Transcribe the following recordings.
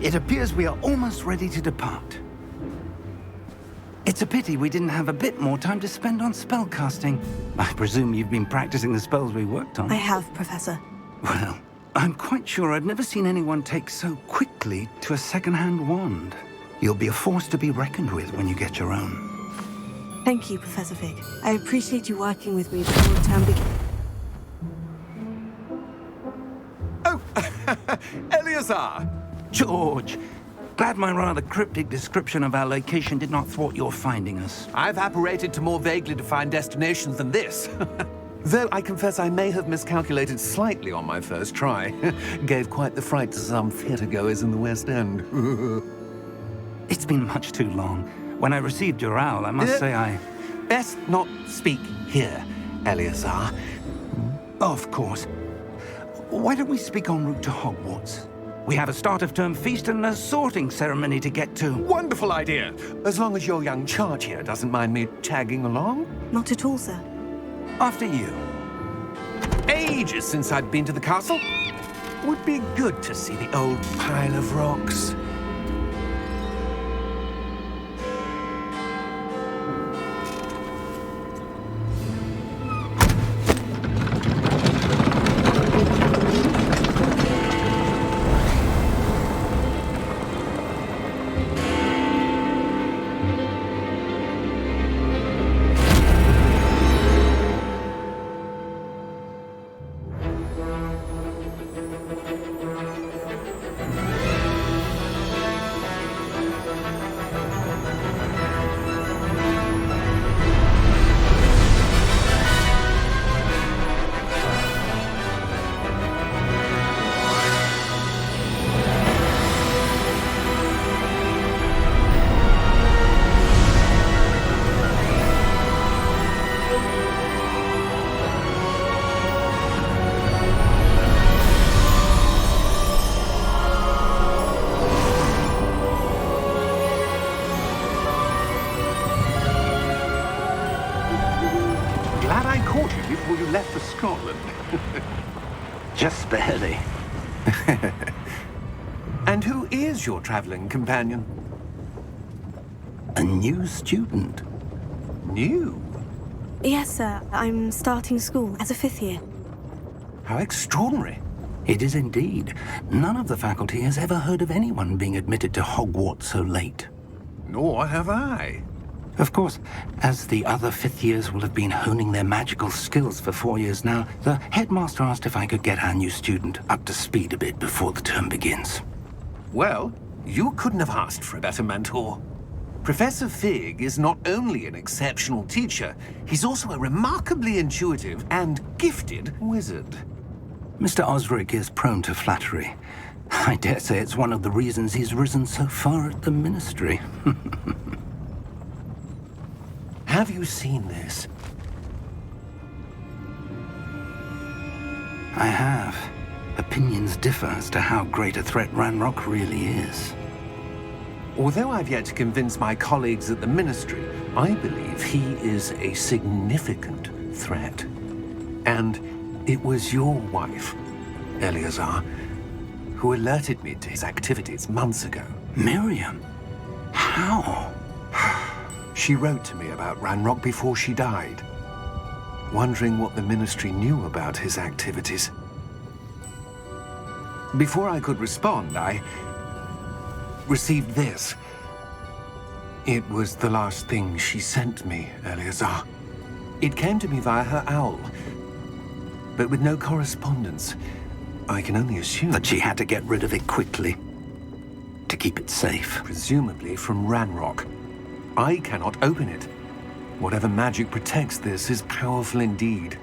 It appears we are almost ready to depart. It's a pity we didn't have a bit more time to spend on spellcasting. I presume you've been practicing the spells we worked on. I have, Professor. Well, I'm quite sure I've never seen anyone take so quickly to a second-hand wand. You'll be a force to be reckoned with when you get your own. Thank you, Professor Fig. I appreciate you working with me before the term begins. Oh, Eleazar! George, glad my rather cryptic description of our location did not thwart your finding us. I've apparated to more vaguely defined destinations than this. Though I confess I may have miscalculated slightly on my first try. Gave quite the fright to some theatre-goers in the West End. It's been much too long. When I received your owl, I must say I... Best not speak here, Eleazar. Of course. Why don't we speak en route to Hogwarts? We have a start-of-term feast and a sorting ceremony to get to. Wonderful idea! As long as your young charge here doesn't mind me tagging along. Not at all, sir. After you. Ages since I'd been to the castle. Would be good to see the old pile of rocks. Before you left for Scotland. Just barely. And who is your traveling companion? A new student. New? Yes, sir. I'm starting school as a 5th year. How extraordinary. It is indeed. None of the faculty has ever heard of anyone being admitted to Hogwarts so late. Nor have I. Of course, as the other 5th years will have been honing their magical skills for 4 years now, the headmaster asked if I could get our new student up to speed a bit before the term begins. Well, you couldn't have asked for a better mentor. Professor Fig is not only an exceptional teacher, he's also a remarkably intuitive and gifted wizard. Mr. Osric is prone to flattery. I dare say it's one of the reasons he's risen so far at the Ministry. Have you seen this? I have. Opinions differ as to how great a threat Ranrock really is. Although I've yet to convince my colleagues at the Ministry, I believe he is a significant threat. And it was your wife, Eleazar, who alerted me to his activities months ago. Miriam? How? She wrote to me about Ranrock before she died, wondering what the Ministry knew about his activities. Before I could respond, I received this. It was the last thing she sent me, Eleazar. It came to me via her owl, but with no correspondence. I can only assume that she had to get rid of it quickly, to keep it safe. Presumably from Ranrock. I cannot open it. Whatever magic protects this is powerful indeed.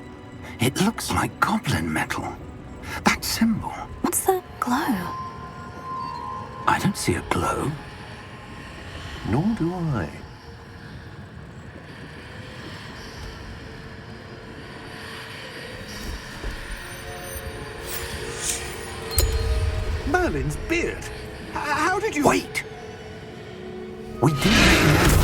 It looks like goblin metal. That symbol. What's that glow? I don't see a glow. Nor do I. Merlin's beard. How did you... Wait! We did.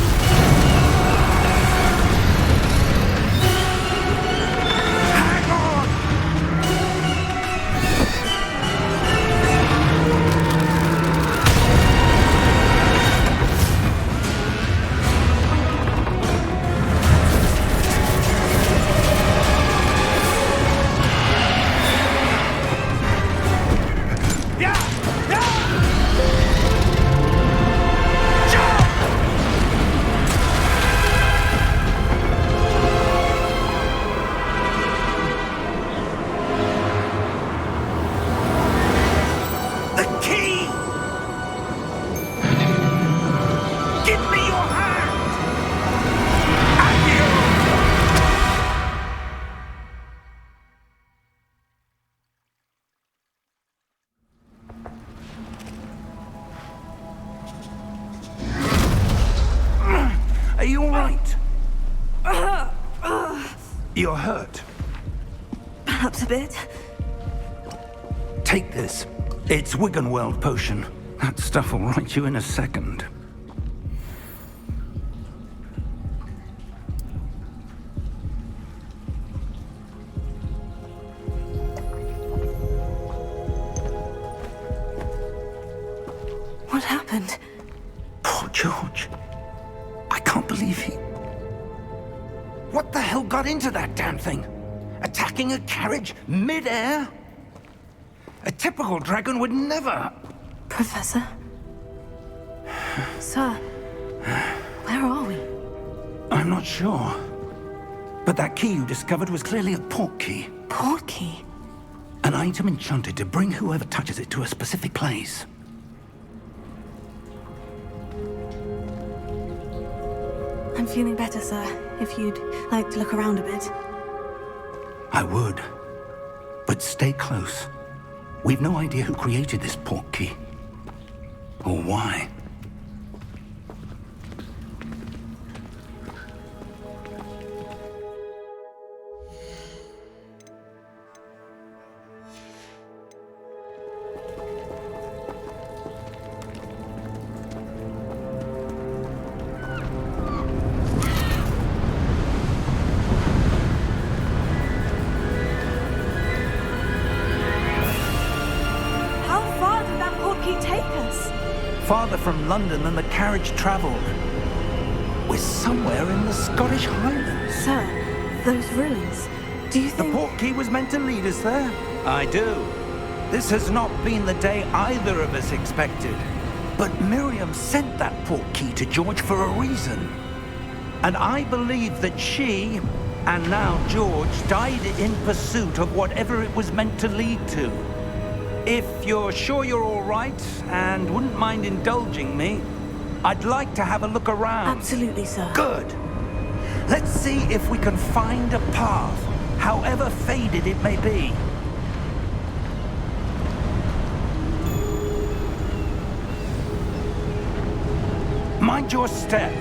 You're hurt. Perhaps a bit. Take this. It's Wiggenweld potion. That stuff will right you in a second. What happened? Poor George. I can't believe he... What the hell got into that damn thing? Attacking a carriage mid-air? A typical dragon would never... Professor? Sir, where are we? I'm not sure. But that key you discovered was clearly a portkey. Portkey? An item enchanted to bring whoever touches it to a specific place. I'm feeling better, sir. If you'd like to look around a bit. I would. But stay close. We've no idea who created this portkey. Or why. Farther from London than the carriage travelled. We're somewhere in the Scottish Highlands. Sir, those ruins, do you think... The portkey was meant to lead us there? I do. This has not been the day either of us expected. But Miriam sent that portkey to George for a reason. And I believe that she, and now George, died in pursuit of whatever it was meant to lead to. If you're sure you're all right and wouldn't mind indulging me, I'd like to have a look around. Absolutely, sir. Good. Let's see if we can find a path, however faded it may be. Mind your step.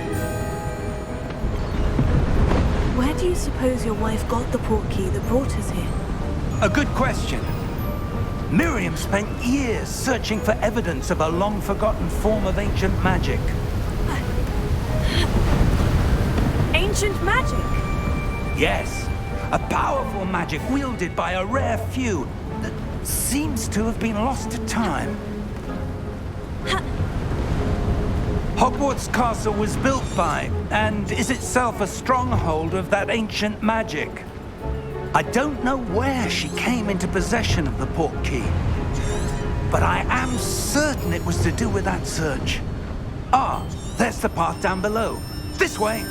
Where do you suppose your wife got the portkey that brought us here? A good question. Miriam spent years searching for evidence of a long-forgotten form of ancient magic. Ancient magic? Yes, a powerful magic wielded by a rare few that seems to have been lost to time. Hogwarts Castle was built by, and is itself a stronghold of that ancient magic. I don't know where she came into possession of the portkey, but I am certain it was to do with that search. Ah, there's the path down below. This way.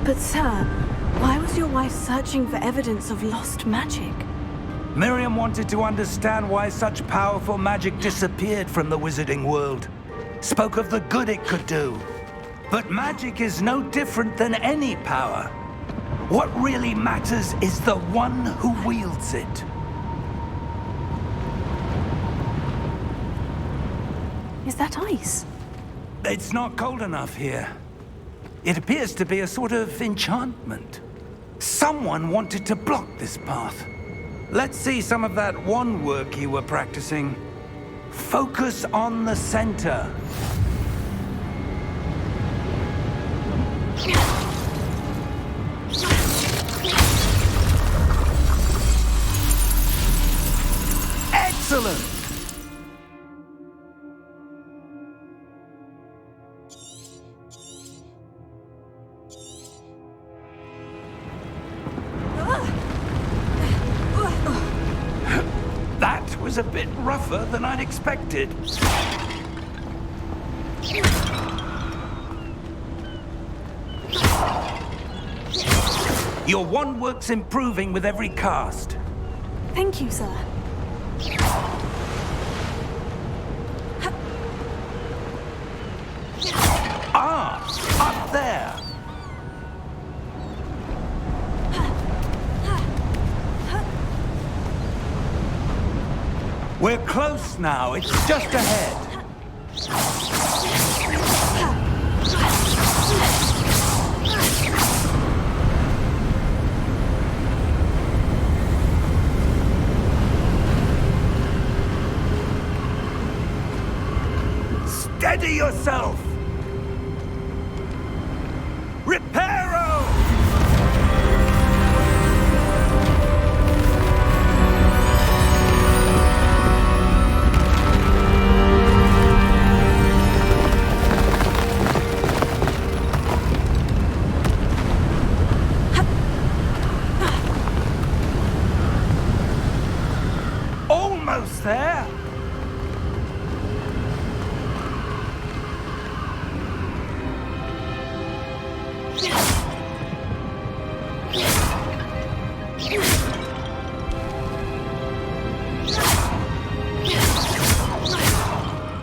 But sir, why was your wife searching for evidence of lost magic? Miriam wanted to understand why such powerful magic disappeared from the wizarding world. Spoke of the good it could do. But magic is no different than any power. What really matters is the one who wields it. Is that ice? It's not cold enough here. It appears to be a sort of enchantment. Someone wanted to block this path. Let's see some of that wand work you were practicing. Focus on the center. Excellent! That was a bit rougher than I'd expected. Your wand work's improving with every cast. Thank you, sir. Ah, up there. We're close now. It's just ahead. Steady yourself! Reparo! Almost there!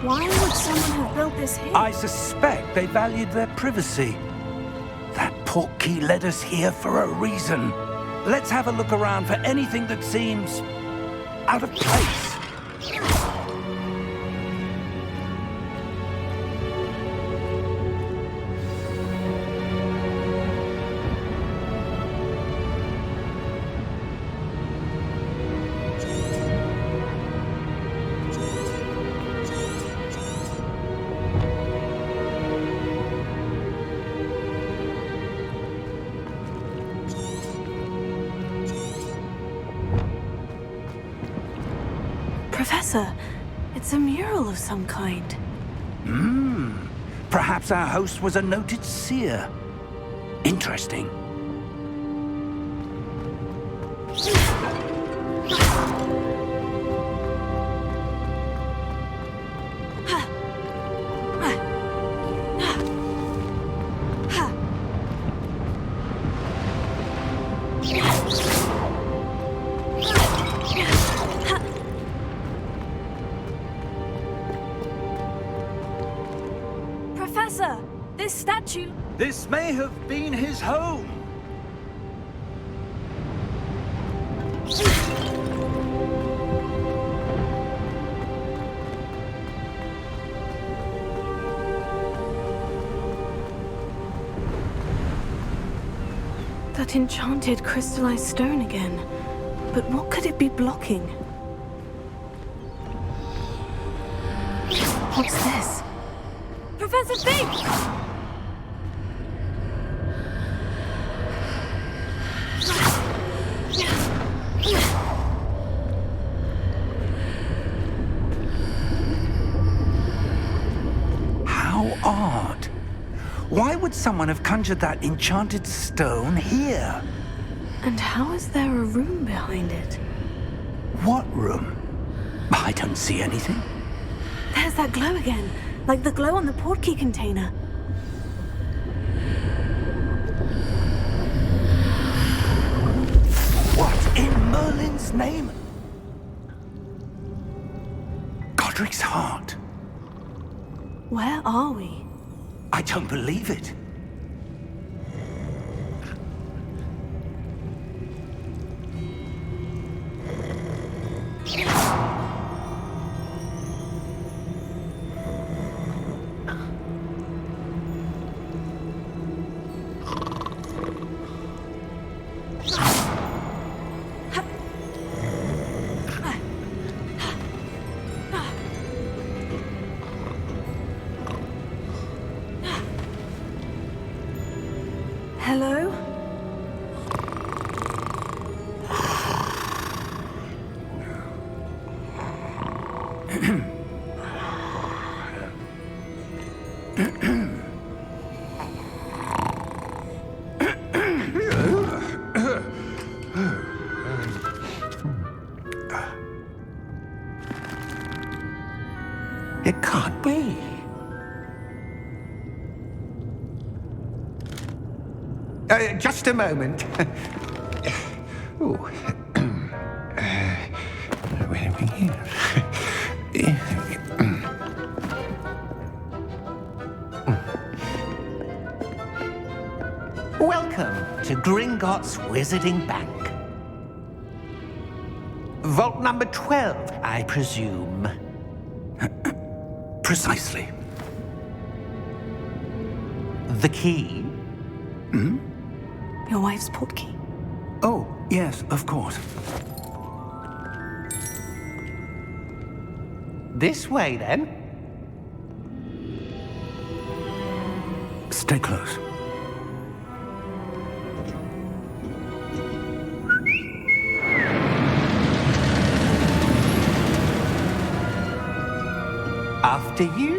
Why would someone have built this here? I suspect they valued their privacy. That Portkey led us here for a reason. Let's have a look around for anything that seems out of place. Professor, it's a mural of some kind. Perhaps our host was a noted seer. Interesting. Professor, this statue... This may have been his home. That enchanted crystallized stone again. But what could it be blocking? What's this? Professor Fink! How odd. Why would someone have conjured that enchanted stone here? And how is there a room behind it? What room? I don't see anything. There's that glow again, like the glow on the Portkey container. What in Merlin's name? Godric's heart. Where are we? I don't believe it. Hello? It can't be. Just a moment. Ooh. Where are we here? Welcome to Gringotts Wizarding Bank. Vault number 12, I presume. Precisely. The key? Your wife's portkey. Oh, yes, of course. This way, then. Stay close. After you.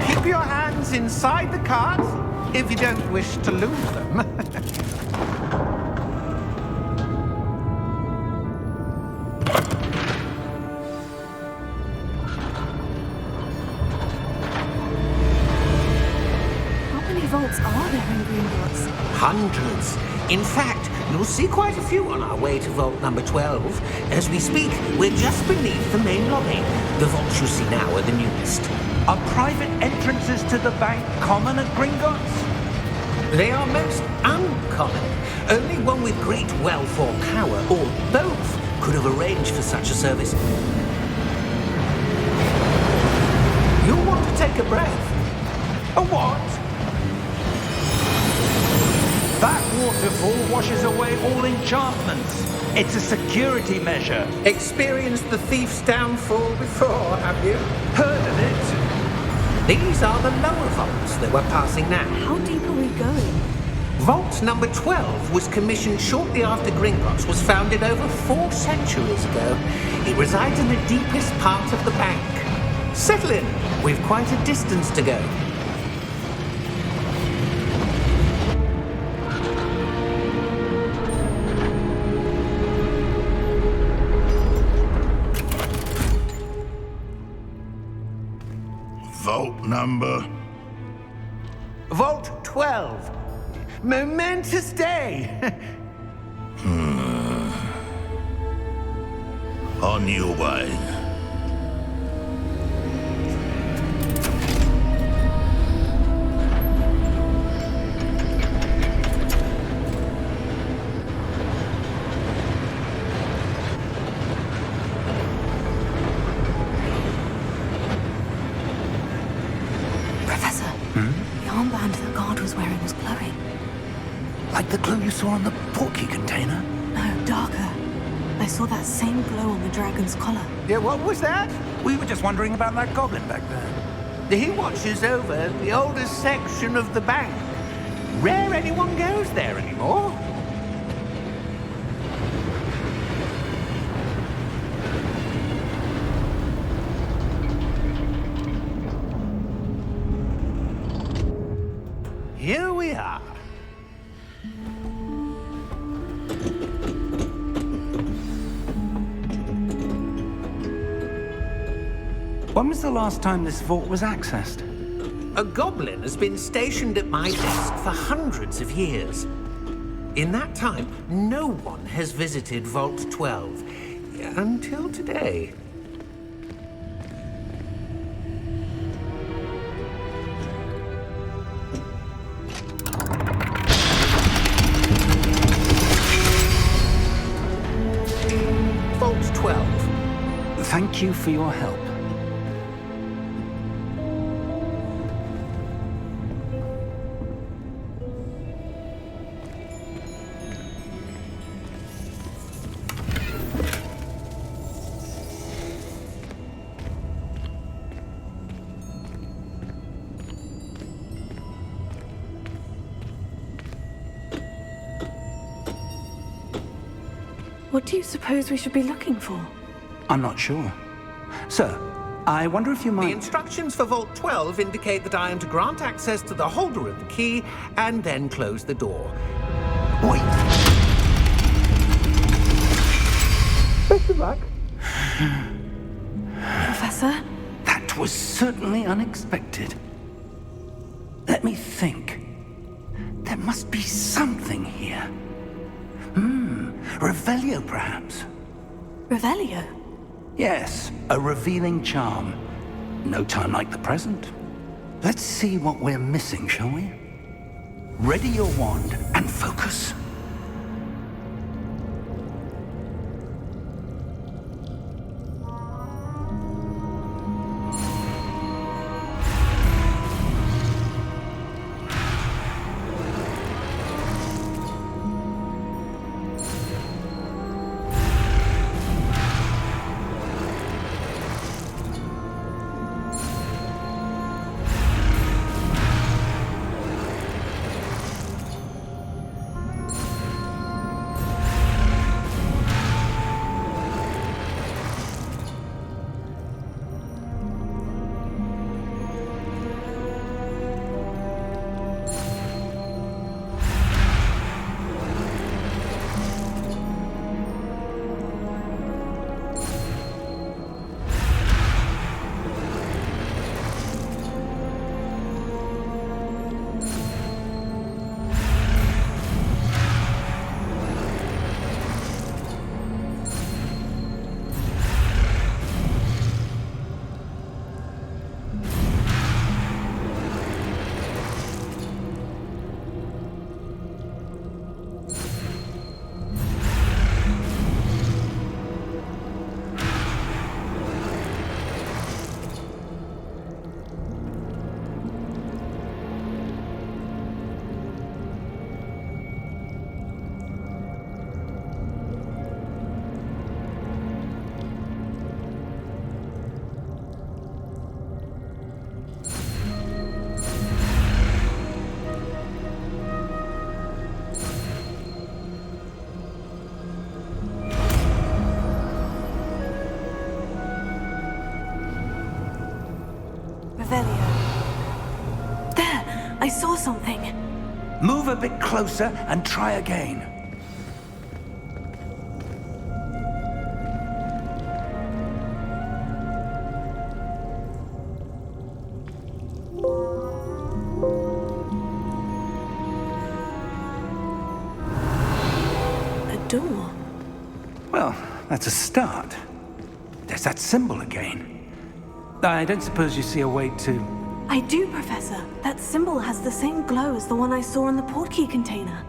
Keep your hands inside the cards if you don't wish to lose them. How many vaults are there in Gringotts? Hundreds. In fact, you'll see quite a few on our way to vault number 12. As we speak, we're just beneath the main lobby. The vaults you see now are the newest. Are private entrances to the bank common at Gringotts? They are most uncommon. Only one with great wealth or power, or both, could have arranged for such a service. You'll want to take a breath. A what? That waterfall washes away all enchantments. It's a security measure. Experienced the thief's downfall before, have you? Heard of it? These are the lower vaults that we're passing now. How deep are we going? Vault number 12 was commissioned shortly after Gringotts was founded over 4 centuries ago. It resides in the deepest part of the bank. Settle in. We've quite a distance to go. Vault number? Vault 12. Momentous day. On your way. Professor, the armband the guard was wearing was glowing. Like the glow you saw on the Portkey container? No, darker. I saw that same glow on the dragon's collar. Yeah, what was that? We were just wondering about that goblin back there. He watches over the oldest section of the bank. Rare anyone goes there anymore. Here we are. When was the last time this vault was accessed? A goblin has been stationed at my desk for hundreds of years. In that time, no one has visited Vault 12. Until today. Vault 12. Thank you for your help. What do you suppose we should be looking for? I'm not sure. Sir, I wonder if you The might... instructions for Vault 12 indicate that I am to grant access to the holder of the key and then close the door. Wait. Best of luck. Professor? That was certainly unexpected. Let me think. There must be something here. Revelio, perhaps? Revelio? Yes, a revealing charm. No time like the present. Let's see what we're missing, shall we? Ready your wand and focus. Revelio. There! I saw something. Move a bit closer and try again. A door. Well, that's a start. There's that symbol again. I don't suppose you see a way to... I do, Professor. That symbol has the same glow as the one I saw in the Portkey container.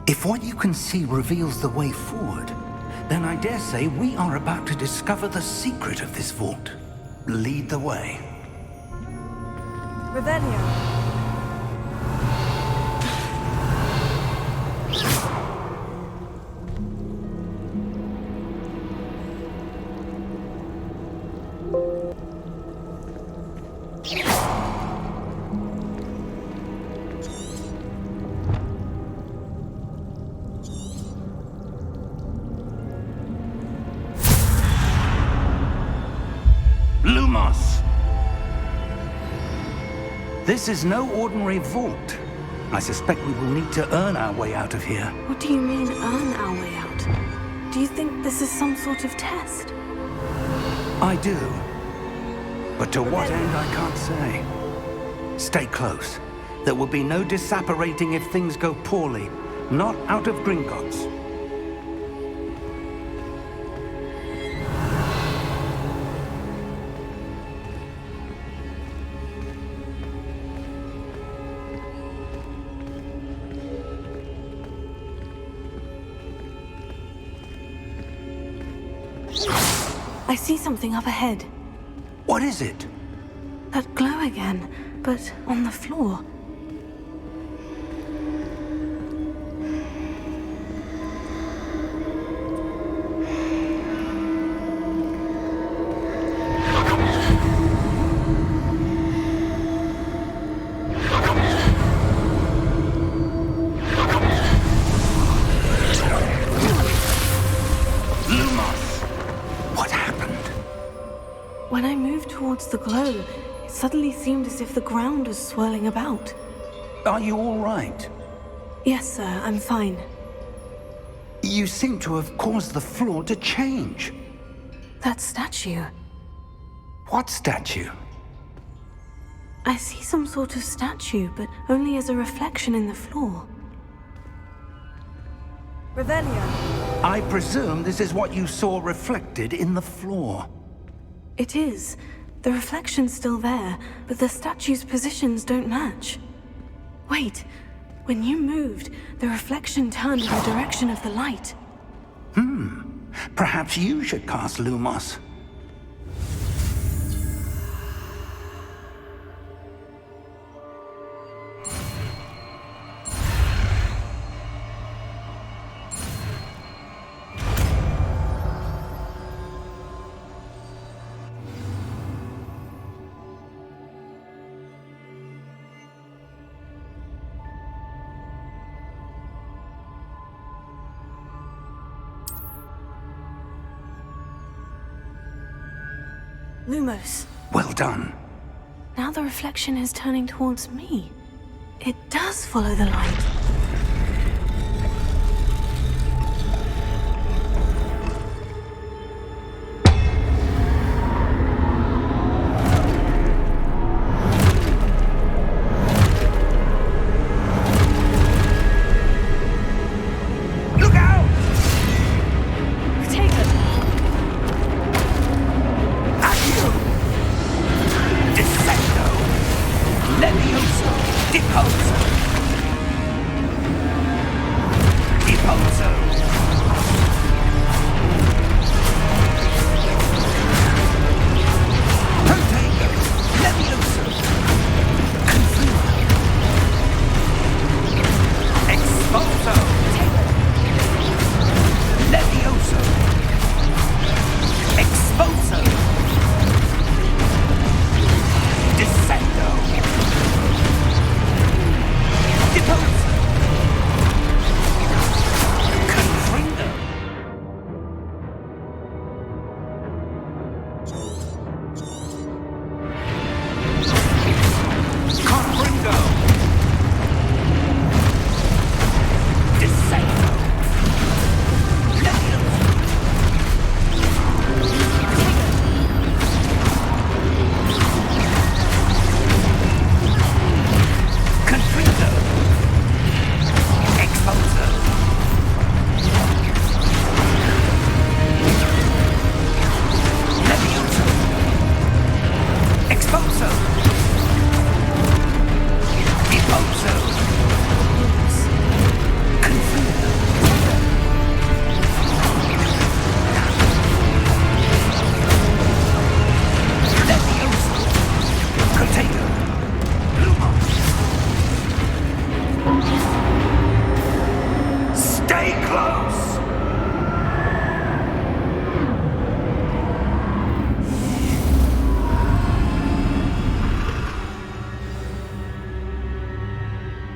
If what you can see reveals the way forward, then I dare say we are about to discover the secret of this vault. Lead the way. Revelio. Lumos! This is no ordinary vault. I suspect we will need to earn our way out of here. What do you mean, earn our way out? Do you think this is some sort of test? I do. But to what end, I can't say. Stay close. There will be no disapparating if things go poorly. Not out of Gringotts. I see something up ahead. What is it? That glow again, but on the floor. When I moved towards the glow, it suddenly seemed as if the ground was swirling about. Are you all right? Yes, sir, I'm fine. You seem to have caused the floor to change. That statue. What statue? I see some sort of statue, but only as a reflection in the floor. Revelio. I presume this is what you saw reflected in the floor. It is. The reflection's still there, but the statue's positions don't match. Wait, when you moved, the reflection turned in the direction of the light. Perhaps you should cast Lumos. Lumos. Well done. Now the reflection is turning towards me. It does follow the light. Look out! Take it! Accio! Descendo! Levioso! Deposo! Deposo! Protego! Levioso! Confuso! Expulso! Levioso! Expulso! Descendo! Deposo! Confringo! Confringo! Descendo! Levioso! Confringo! Expulso! Levioso! Expulso! Deposo! Confringo! Levioso! Protego! Lumos! Stay close!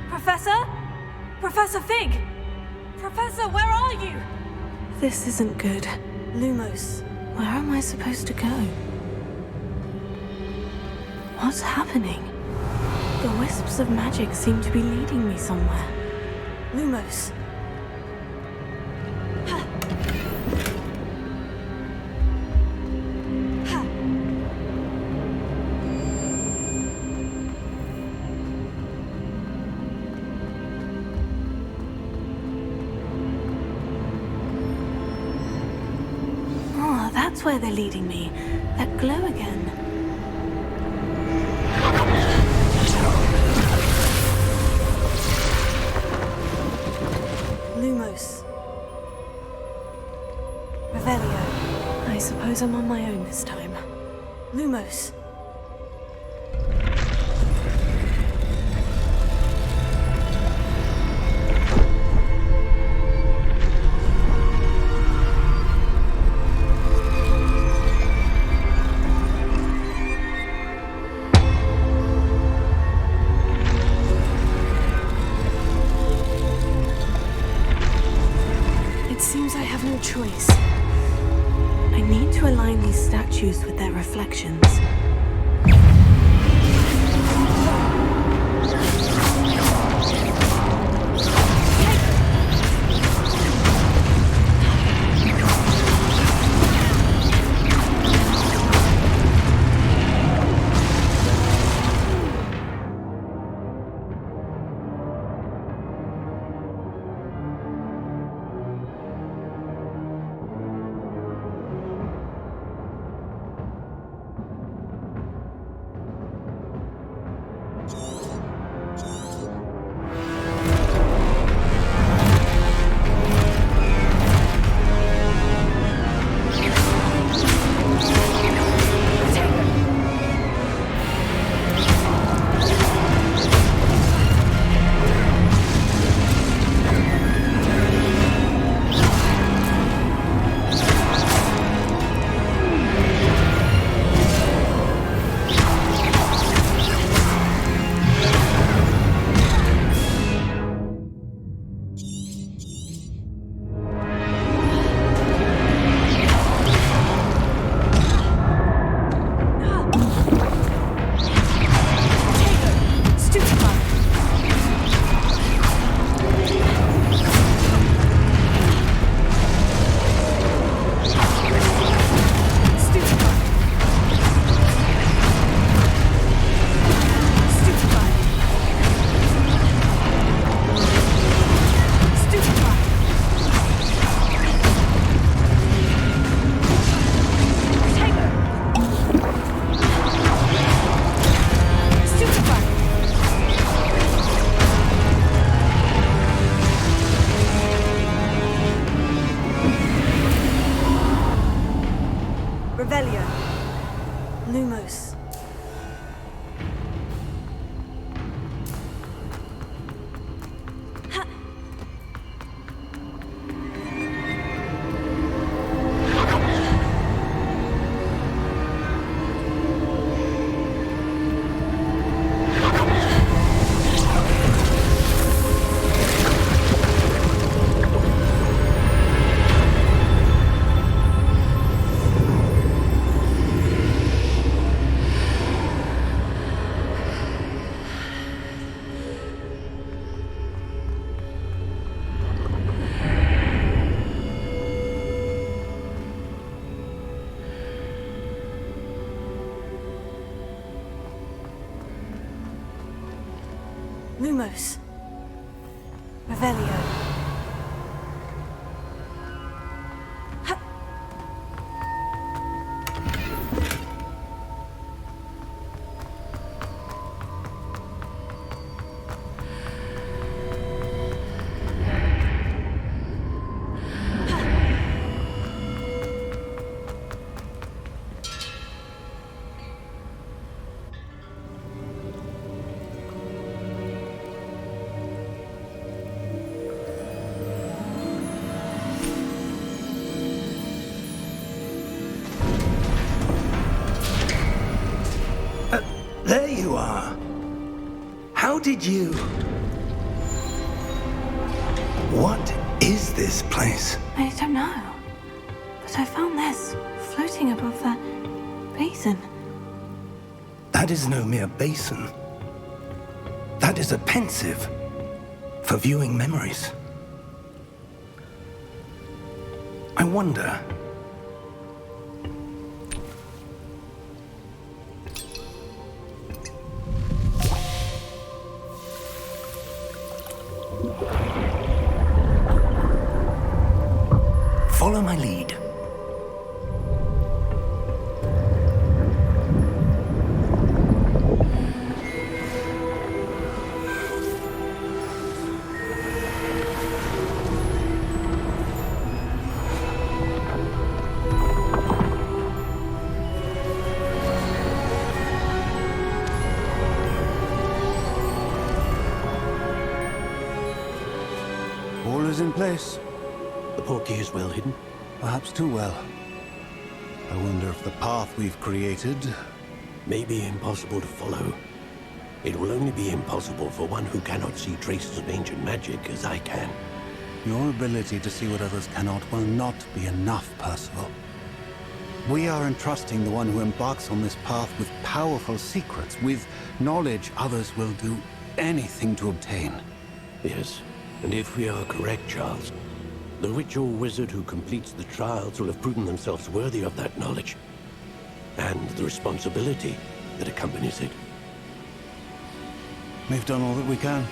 Professor? Professor Fig! Professor, where are you? This isn't good. Lumos. Where am I supposed to go? What's happening? The wisps of magic seem to be leading me somewhere. Lumos. Oh, that's where they're leading me. That glow again. Lumos. Revelio. I suppose I'm on my own this time. Lumos. It seems I have no choice. I need to align these statues with their reflections. Lumos. Revelio. There you are. How did you... What is this place? I don't know. But I found this floating above that basin. That is no mere basin. That is a pensive for viewing memories. I wonder... Follow my lead. All is in place. The Portkey is well hidden. Perhaps too well. I wonder if the path we've created... May be impossible to follow. It will only be impossible for one who cannot see traces of ancient magic as I can. Your ability to see what others cannot will not be enough, Percival. We are entrusting the one who embarks on this path with powerful secrets, with knowledge others will do anything to obtain. Yes, and if we are correct, Charles, the witch or wizard who completes the trials will have proven themselves worthy of that knowledge, and the responsibility that accompanies it. We've done all that we can.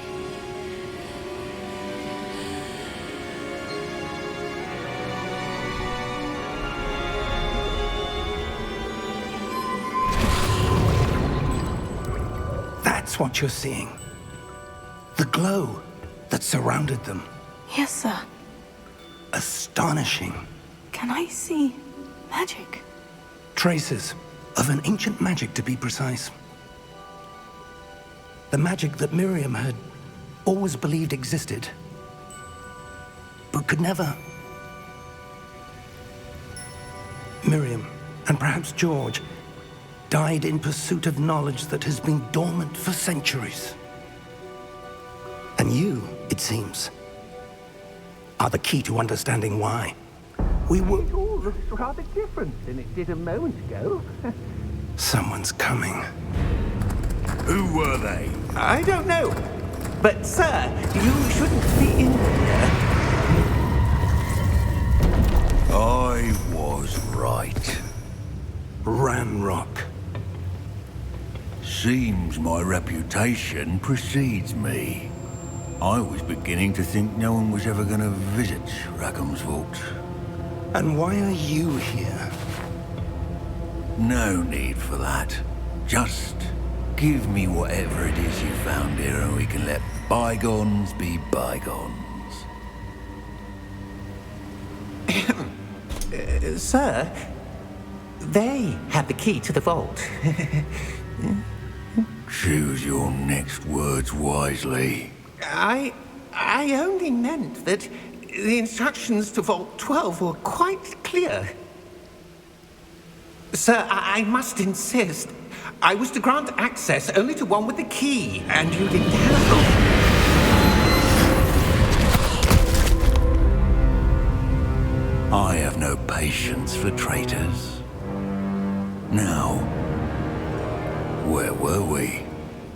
That's what you're seeing. The glow that surrounded them. Yes, sir. Astonishing. Can I see magic? Traces of an ancient magic, to be precise. The magic that Miriam had always believed existed, but could never. Miriam, and perhaps George, died in pursuit of knowledge that has been dormant for centuries. And you, it seems, are the key to understanding why. It all looks rather different than it did a moment ago. Someone's coming. Who were they? I don't know. But, sir, you shouldn't be in here. I was right. Ramrock. Seems my reputation precedes me. I was beginning to think no one was ever going to visit Rackham's vault. And why are you here? No need for that. Just give me whatever it is you found here and we can let bygones be bygones. Sir, they have the key to the vault. Choose your next words wisely. I only meant that the instructions to Vault 12 were quite clear. Sir, I must insist. I was to grant access only to one with the key, and you didn't have I have no patience for traitors. Now, where were we?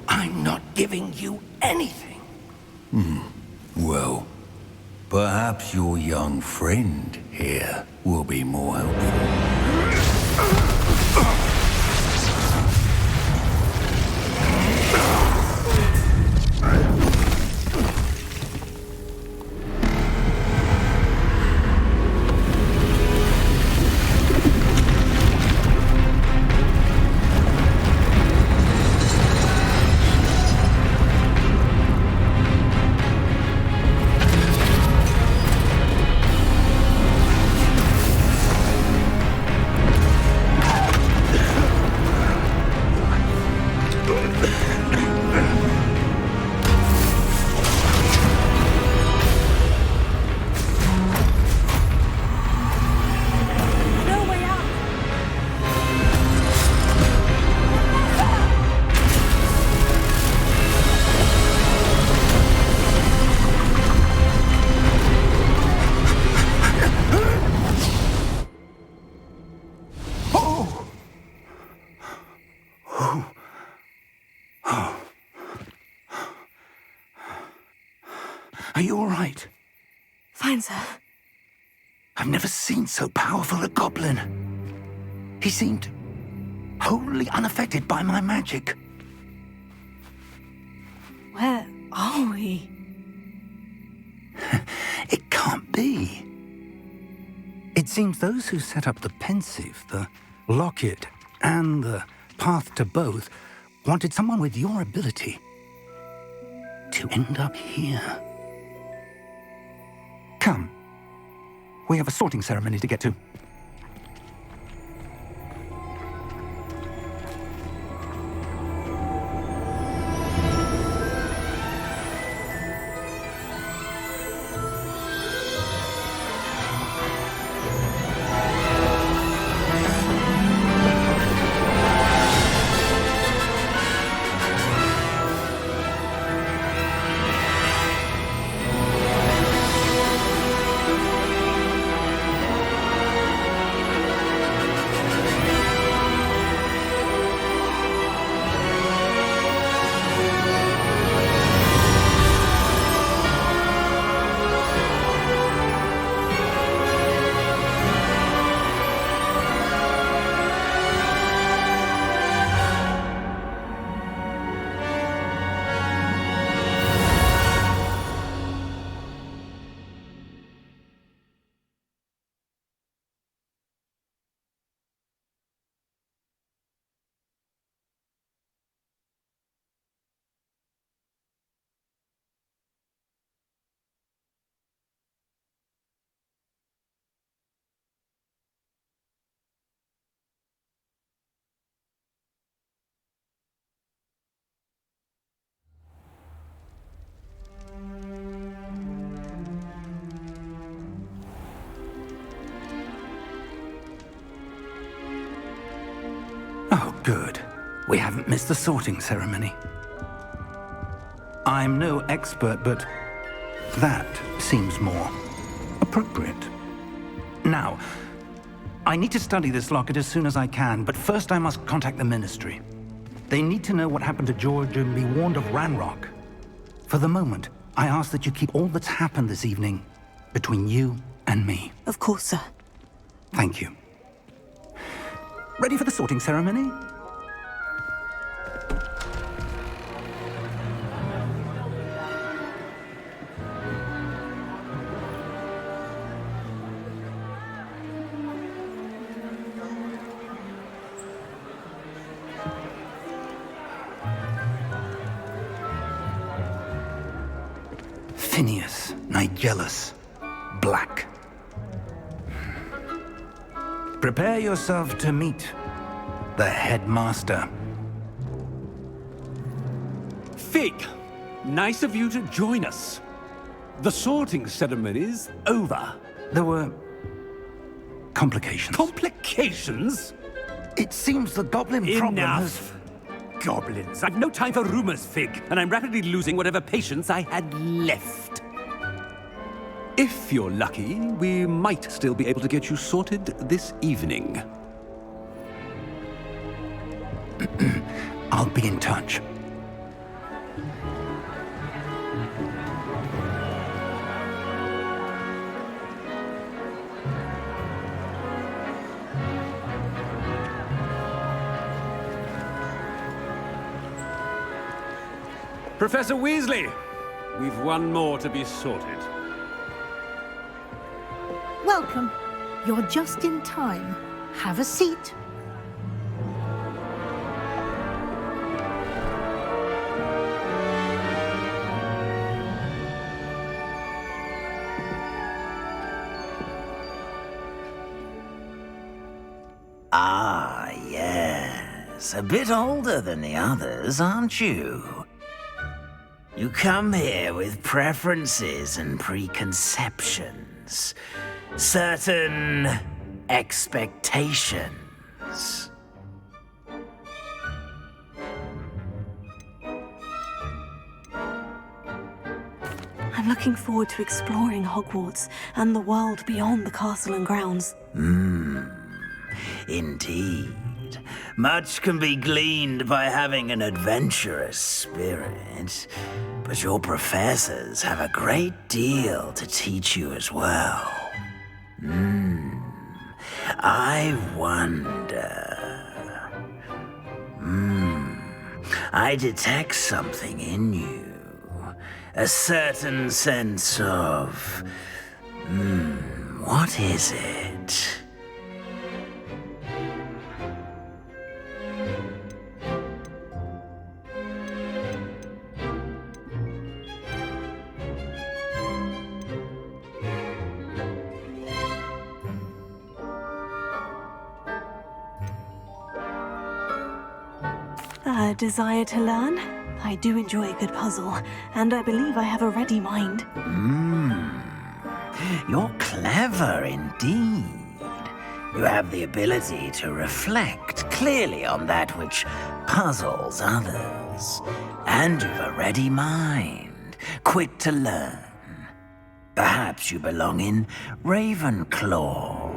I'm not giving you anything. Well, perhaps your young friend here will be more helpful. Are you all right? Fine, sir. I've never seen so powerful a goblin. He seemed wholly unaffected by my magic. Where are we? It can't be. It seems those who set up the pensive, the locket, and the path to both wanted someone with your ability to end up here. Come. We have a sorting ceremony to get to. Oh, good. We haven't missed the sorting ceremony. I'm no expert, but that seems more appropriate. Now, I need to study this locket as soon as I can, but first I must contact the Ministry. They need to know what happened to George and be warned of Ranrock. For the moment, I ask that you keep all that's happened this evening between you and me. Of course, sir. Thank you. Ready for the sorting ceremony? Phineas, Nigellus, Black. Prepare yourself to meet the headmaster. Fig, nice of you to join us. The sorting ceremony's over. There were complications. Complications? It seems the goblin problem has... Enough! Goblins. I've no time for rumors, Fig, and I'm rapidly losing whatever patience I had left. If you're lucky, we might still be able to get you sorted this evening. I'll be in touch. Professor Weasley, we've one more to be sorted. Welcome. You're just in time. Have a seat. Ah, yes. A bit older than the others, aren't you? You come here with preferences and preconceptions. Certain expectations. I'm looking forward to exploring Hogwarts and the world beyond the castle and grounds. Indeed. Much can be gleaned by having an adventurous spirit, but your professors have a great deal to teach you as well. I wonder... I detect something in you. A certain sense of... what is it? A desire to learn? I do enjoy a good puzzle, and I believe I have a ready mind. You're clever indeed. You have the ability to reflect clearly on that which puzzles others. And you've a ready mind, quick to learn. Perhaps you belong in Ravenclaw.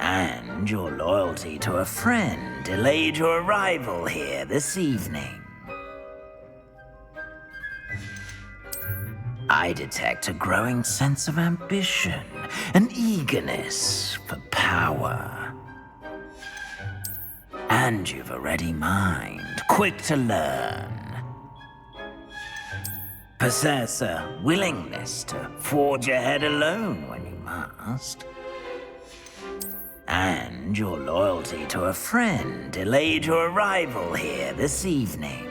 And your loyalty to a friend delayed your arrival here this evening. I detect a growing sense of ambition, an eagerness for power. And you've a ready mind, quick to learn. Possess a willingness to forge ahead alone when you must. And your loyalty to a friend delayed your arrival here this evening.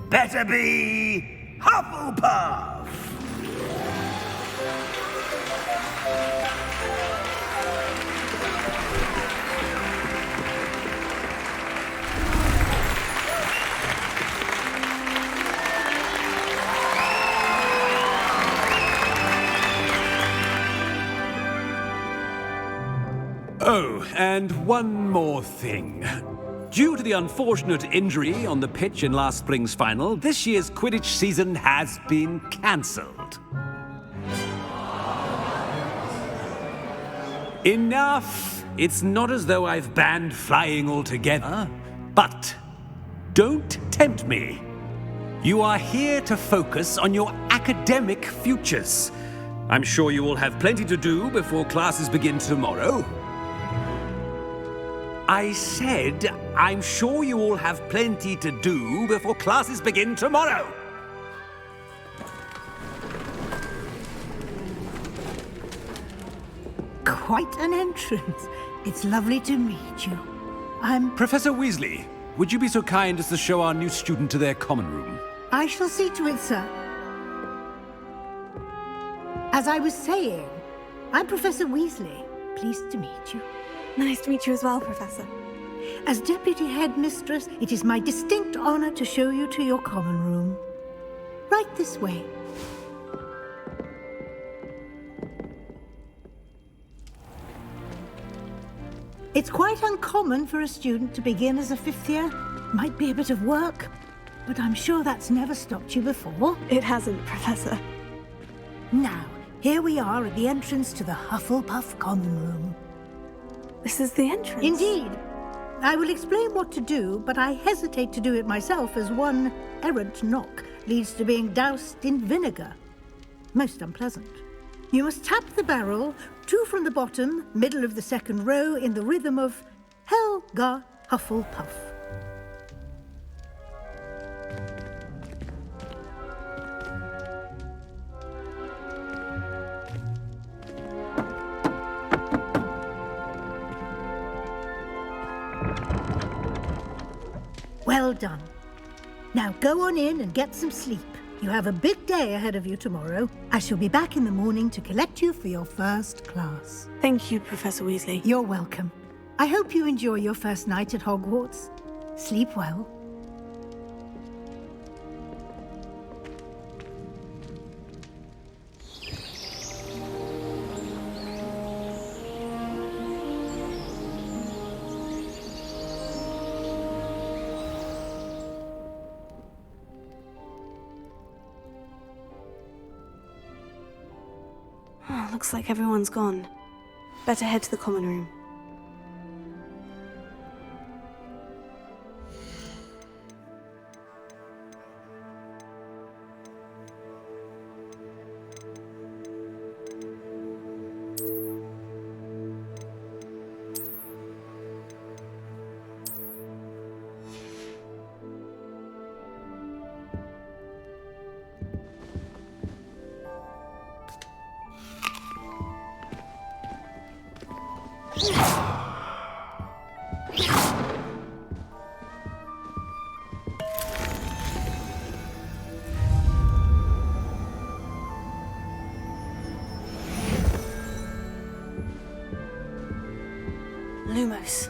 Better be Hufflepuff! Oh, and one more thing. Due to the unfortunate injury on the pitch in last spring's final, this year's Quidditch season has been cancelled. Enough! It's not as though I've banned flying altogether, but don't tempt me. You are here to focus on your academic futures. I'm sure you will have plenty to do before classes begin tomorrow. I said I'm sure you all have plenty to do before classes begin tomorrow. Quite an entrance. It's lovely to meet you. I'm... Professor Weasley, would you be so kind as to show our new student to their common room? I shall see to it, sir. As I was saying, I'm Professor Weasley. Pleased to meet you. Nice to meet you as well, Professor. As Deputy Headmistress, it is my distinct honor to show you to your common room. Right this way. It's quite uncommon for a student to begin as a fifth year. Might be a bit of work, but I'm sure that's never stopped you before. It hasn't, Professor. Now, here we are at the entrance to the Hufflepuff Common Room. This is the entrance? Indeed. I will explain what to do, but I hesitate to do it myself as one errant knock leads to being doused in vinegar. Most unpleasant. You must tap the barrel, 2 from the bottom, middle of the second row, in the rhythm of Helga Hufflepuff. Well done. Now go on in and get some sleep. You have a big day ahead of you tomorrow. I shall be back in the morning to collect you for your first class. Thank you, Professor Weasley. You're welcome. I hope you enjoy your first night at Hogwarts. Sleep well. Oh, looks like everyone's gone. Better head to the common room. Lumos.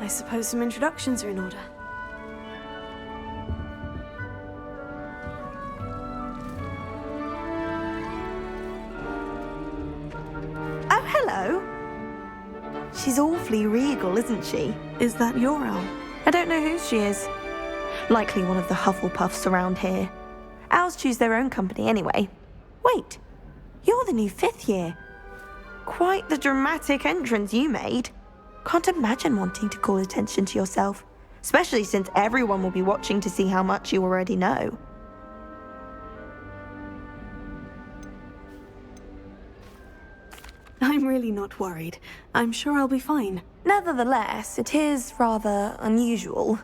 I suppose some introductions are in order. Oh, hello. She's awfully regal, isn't she? Is that your owl? I don't know who she is. Likely one of the Hufflepuffs around here. Owls choose their own company anyway. Wait, you're the new 5th year. Quite the dramatic entrance you made. Can't imagine wanting to call attention to yourself, especially since everyone will be watching to see how much you already know. I'm really not worried. I'm sure I'll be fine. Nevertheless, it is rather unusual.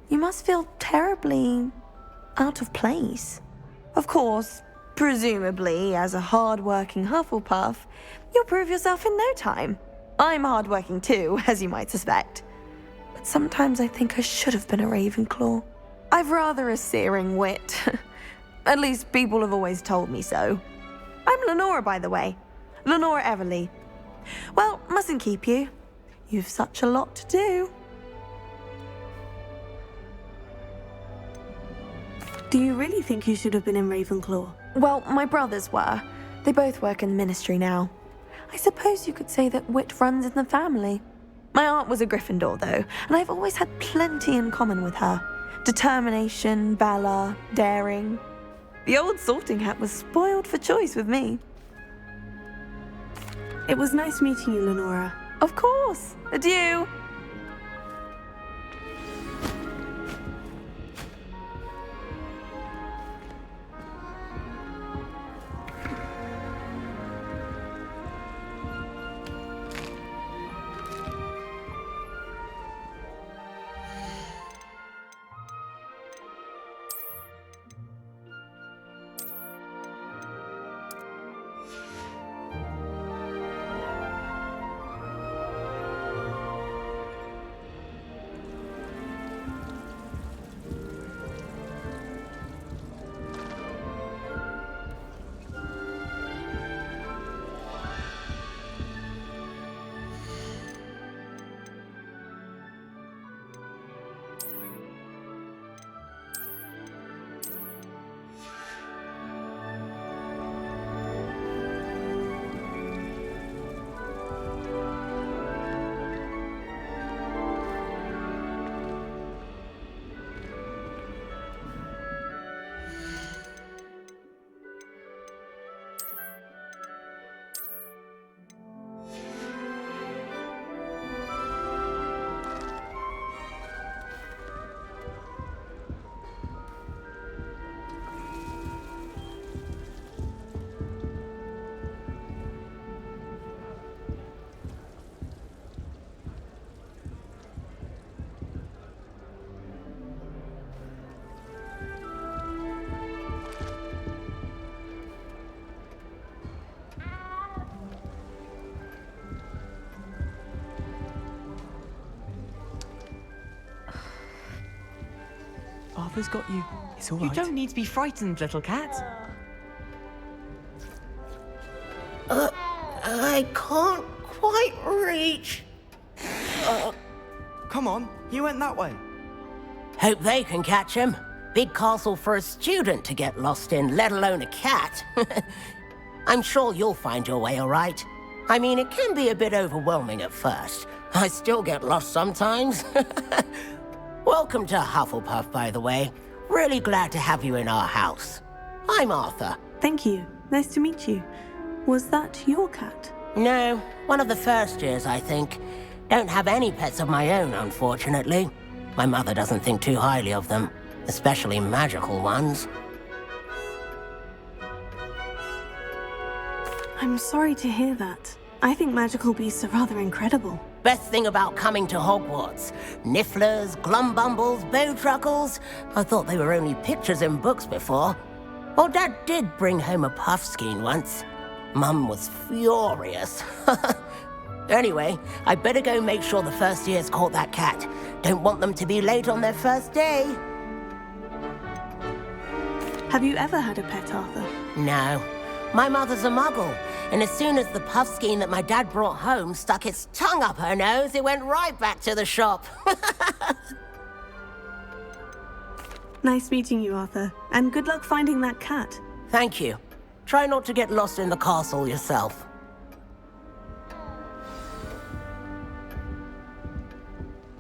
You must feel terribly out of place. Of course, presumably, as a hard-working Hufflepuff, you'll prove yourself in no time. I'm hard-working too, as you might suspect. But sometimes I think I should have been a Ravenclaw. I've rather a searing wit. At least people have always told me so. I'm Lenora, by the way. Lenora Everly. Well, mustn't keep you. You've such a lot to do. Do you really think you should have been in Ravenclaw? Well, my brothers were. They both work in the ministry now. I suppose you could say that wit runs in the family. My aunt was a Gryffindor, though, and I've always had plenty in common with her. Determination, valor, daring. The old sorting hat was spoiled for choice with me. It was nice meeting you, Lenora. Of course. Adieu. Arthur's got you. It's all right. You don't need to be frightened, little cat. I can't quite reach. Come on, you went that way. Hope they can catch him. Big castle for a student to get lost in, let alone a cat. I'm sure you'll find your way all right. I mean, it can be a bit overwhelming at first. I still get lost sometimes. Welcome to Hufflepuff, by the way. Really glad to have you in our house. I'm Arthur. Thank you. Nice to meet you. Was that your cat? No, one of the first years, I think. Don't have any pets of my own, unfortunately. My mother doesn't think too highly of them, especially magical ones. I'm sorry to hear that. I think magical beasts are rather incredible. Best thing about coming to Hogwarts. Nifflers, glumbumbles, bowtruckles. I thought they were only pictures in books before. Well, Dad did bring home a puffskein once. Mum was furious. Anyway, I better go make sure the first years caught that cat. Don't want them to be late on their first day. Have you ever had a pet, Arthur? No. My mother's a muggle, and as soon as the puffskein that my dad brought home stuck its tongue up her nose, it went right back to the shop. Nice meeting you, Arthur, and good luck finding that cat. Thank you. Try not to get lost in the castle yourself.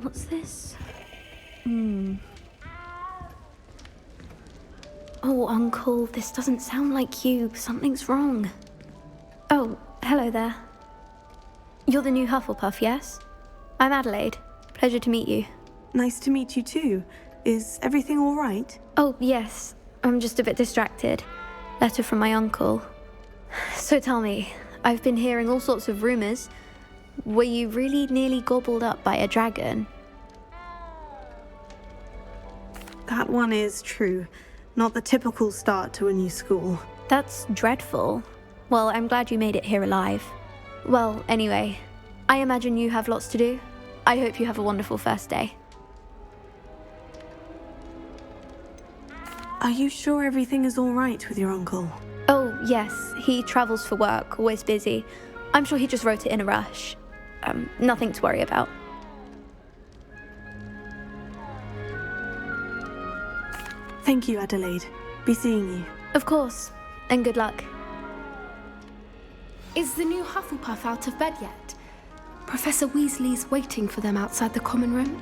What's this? Oh, Uncle, this doesn't sound like you. Something's wrong. Oh, hello there. You're the new Hufflepuff, yes? I'm Adelaide. Pleasure to meet you. Nice to meet you too. Is everything all right? Oh, yes. I'm just a bit distracted. Letter from my uncle. So tell me, I've been hearing all sorts of rumors. Were you really nearly gobbled up by a dragon? That one is true. Not the typical start to a new school. That's dreadful. Well, I'm glad you made it here alive. Well, anyway, I imagine you have lots to do. I hope you have a wonderful first day. Are you sure everything is all right with your uncle? Oh, yes. He travels for work, always busy. I'm sure he just wrote it in a rush. Nothing to worry about. Thank you, Adelaide. Be seeing you. Of course. And good luck. Is the new Hufflepuff out of bed yet? Professor Weasley's waiting for them outside the common room.